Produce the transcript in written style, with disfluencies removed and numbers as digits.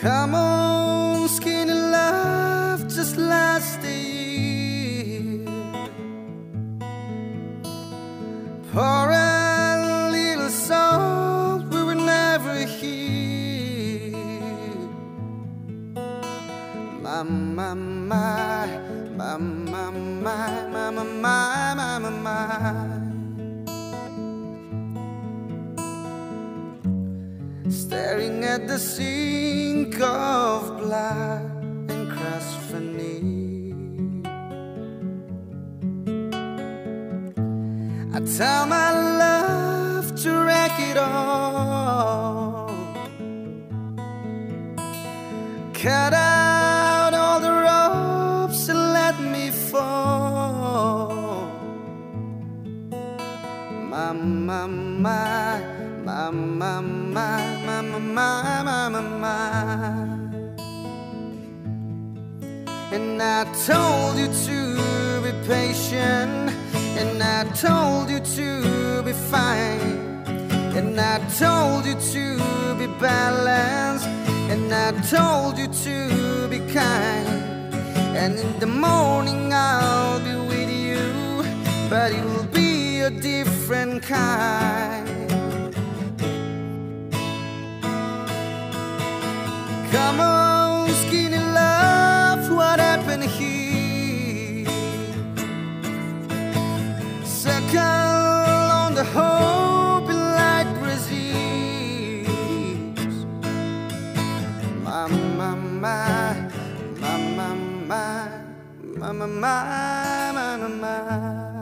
Come on, skinny love, just last a year. Pour a little salt, we were never here. My, my, my, my, my, my, my, my, my, my, my. Staring at the sink of blood and crushed veneer, I tell my love to wreck it all. Cut out all the ropes and let me fall. My, my, my, my, my, my, my, my, my, my. And I told you to be patient, and I told you to be fine, and I told you to be balanced, and I told you to be kind. And in the morning I'll be with you, but it will be a different kind. Come on, skinny love, what happened here? Circle on the hope and light receives. My, my, my, my, my, my, my, my, my, my, my.